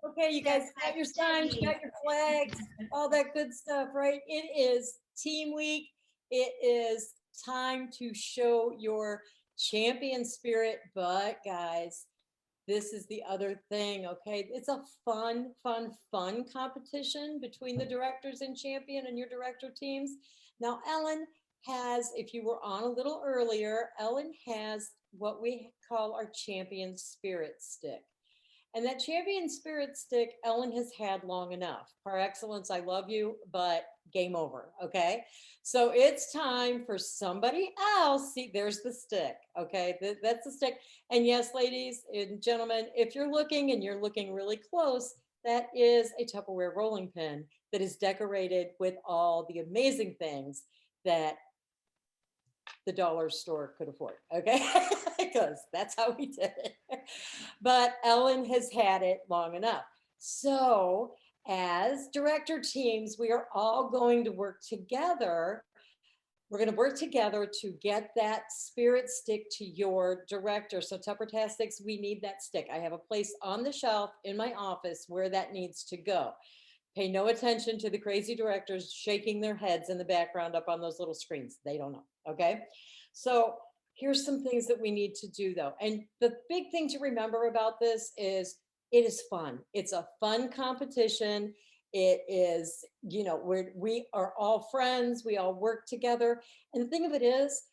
Okay, you guys got your signs, you got your flags, all that good stuff, right? It is team week. It is time to show your champion spirit. But guys, this is the other thing, okay? It's a fun competition between the directors and champion and your director teams. Now, Ellen has, if you were on a little earlier, Ellen has what we call our champion spirit stick. And that champion spirit stick, Ellen has had long enough. Par excellence, I love you, but game over. Okay. So it's time for somebody else. See, there's the stick. Okay. That's the stick. And yes, ladies and gentlemen, if you're looking and you're looking really close, that is a Tupperware rolling pin that is decorated with all the amazing things that the dollar store could afford. Okay. Because that's how we did it. But Ellen has had it long enough. So, as director teams, we are all going to work together. We're going to work together to get that spirit stick to your director. So, Tuppertastics, we need that stick. I have a place on the shelf in my office where that needs to go. Pay no attention to the crazy directors shaking their heads in the background up on those little screens. They don't know. Okay. So, here's some things that we need to do though. And the big thing to remember about this is it is fun. It's a fun competition. It is, we are all friends. We all work together. And the thing of it is,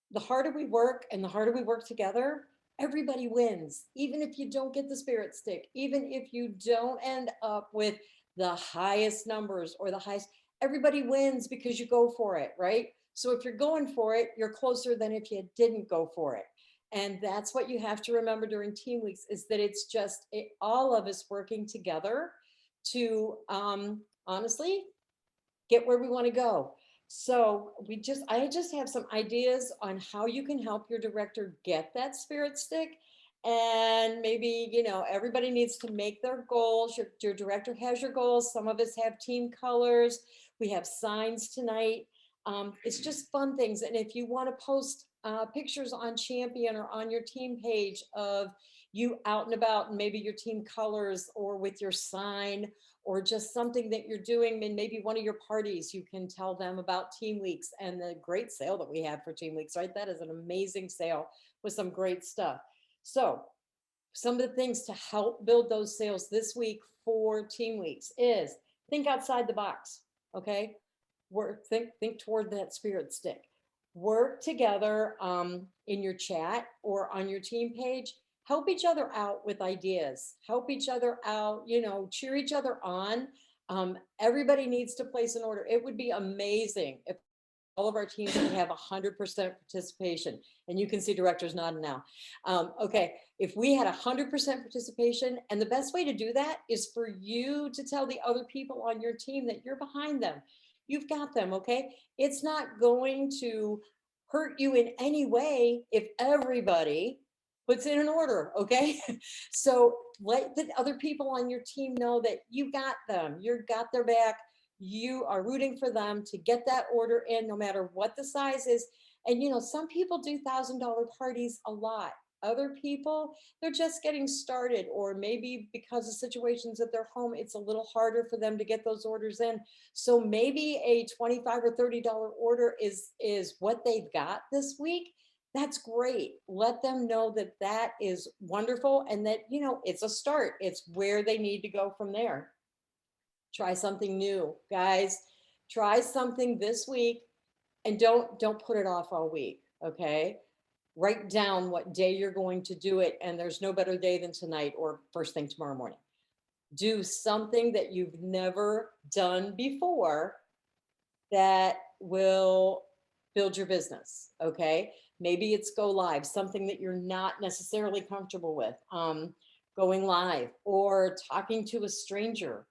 the harder we work and the harder we work together, everybody wins. Even if you don't get the spirit stick, even if you don't end up with the highest numbers or the highest, everybody wins because you go for it, right? So if you're going for it, you're closer than if you didn't go for it. And that's what you have to remember during team weeks is that it's just all of us working together to honestly get where we want to go. So I just have some ideas on how you can help your director get that spirit stick. And maybe, everybody needs to make their goals. Your director has your goals. Some of us have team colors. We have signs tonight. It's just fun things. And if you want to post pictures on Champion or on your team page of you out and about and maybe your team colors or with your sign or just something that you're doing in maybe one of your parties, you can tell them about team weeks and the great sale that we have for team weeks, right? That is an amazing sale with some great stuff. So some of the things to help build those sales this week for team weeks is think outside the box. Okay. Think toward that spirit stick. Work together in your chat or on your team page. Help each other out with ideas. Help each other out, cheer each other on. Everybody needs to place an order. It would be amazing if all of our teams would have 100% participation. And you can see directors nodding now. Okay, if we had 100% participation, and the best way to do that is for you to tell the other people on your team that you're behind them. You've got them, okay? It's not going to hurt you in any way if everybody puts in an order, okay? So let the other people on your team know that you got them, you've got their back, you are rooting for them to get that order in no matter what the size is. And some people do $1,000 parties a lot. Other people, they're just getting started, or maybe because of situations at their home, it's a little harder for them to get those orders in. So maybe a $25 or $30 order is what they've got this week. That's great. Let them know that that is wonderful and that, it's a start. It's where they need to go from there. Try something new, guys. Try something this week and don't put it off all week, okay? Write down what day you're going to do it, and there's no better day than tonight or first thing tomorrow morning. Do something that you've never done before that will build your business, okay? Maybe it's go live, something that you're not necessarily comfortable with, going live or talking to a stranger.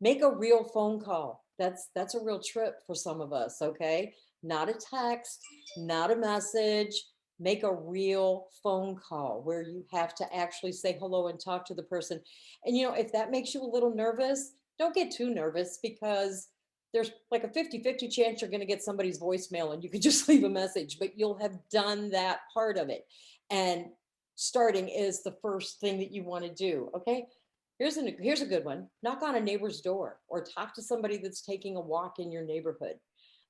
Make a real phone call. That's a real trip for some of us, okay? Not a text, not a message. Make a real phone call where you have to actually say hello and talk to the person. And if that makes you a little nervous, don't get too nervous because there's like a 50-50 chance you're going to get somebody's voicemail and you can just leave a message, but you'll have done that part of it. And starting is the first thing that you want to do. Okay. Here's a good one. Knock on a neighbor's door or talk to somebody that's taking a walk in your neighborhood.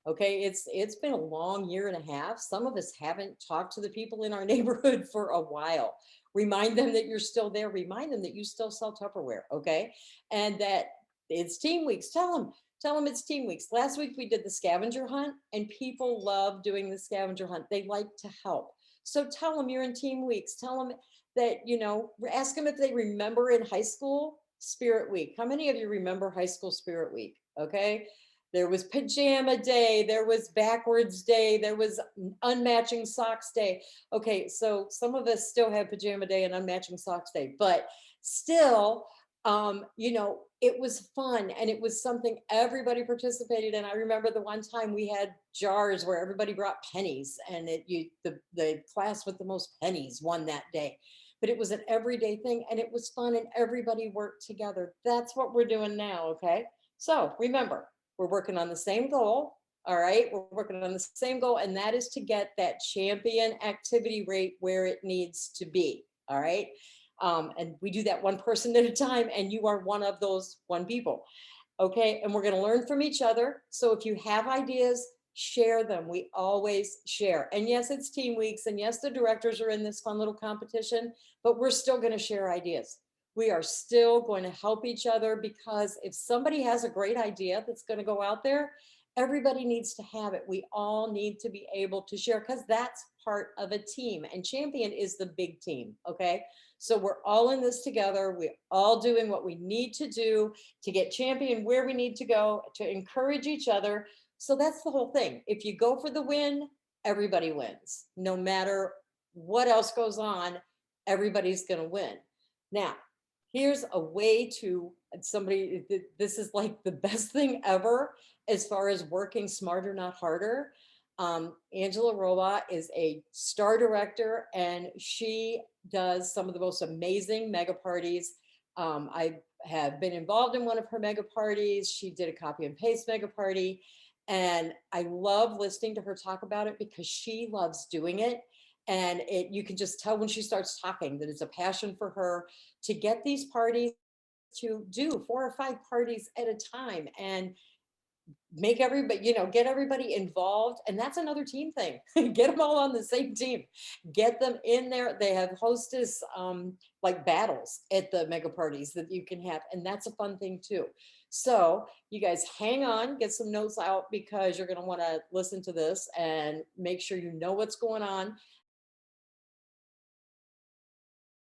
Okay, it's been a long year and a half. Some of us haven't talked to the people in our neighborhood for a while. Remind them that you're still there. Remind them that you still sell Tupperware, okay? And that it's team weeks. Tell them it's team weeks. Last week we did the scavenger hunt and people love doing the scavenger hunt. They like to help. So tell them you're in team weeks. Tell them that, ask them if they remember in high school Spirit Week. How many of you remember high school Spirit Week? Okay. There was pajama day, there was backwards day, there was unmatching socks day. Okay, so some of us still have pajama day and unmatching socks day, but still, it was fun and it was something everybody participated in. I remember the one time we had jars where everybody brought pennies and the class with the most pennies won that day. But it was an everyday thing and it was fun and everybody worked together. That's what we're doing now, okay? So remember, we're working on the same goal. All right. We're working on the same goal, and that is to get that champion activity rate where it needs to be. All right. And we do that one person at a time, and you are one of those one people. Okay. And we're going to learn from each other. So if you have ideas, share them. We always share. And yes, it's team weeks. And yes, the directors are in this fun little competition, but we're still going to share ideas. We are still going to help each other, because if somebody has a great idea that's going to go out there, everybody needs to have it. We all need to be able to share, because that's part of a team, and champion is the big team. Okay. So we're all in this together. We're all doing what we need to do to get champion where we need to go, to encourage each other. So that's the whole thing. If you go for the win, everybody wins. No matter what else goes on, everybody's going to win. Now, here's a way to this is like the best thing ever as far as working smarter, not harder. Angela Roa is a star director, and she does some of the most amazing mega parties. I have been involved in one of her mega parties. She did a copy and paste mega party, and I love listening to her talk about it because she loves doing it. And you can just tell when she starts talking that it's a passion for her to get these parties, to do 4 or 5 parties at a time and make everybody, get everybody involved. And that's another team thing. Get them all on the same team, get them in there. They have hostess like battles at the mega parties that you can have, and that's a fun thing too. So you guys hang on, get some notes out, because you're going to want to listen to this and make sure you know what's going on.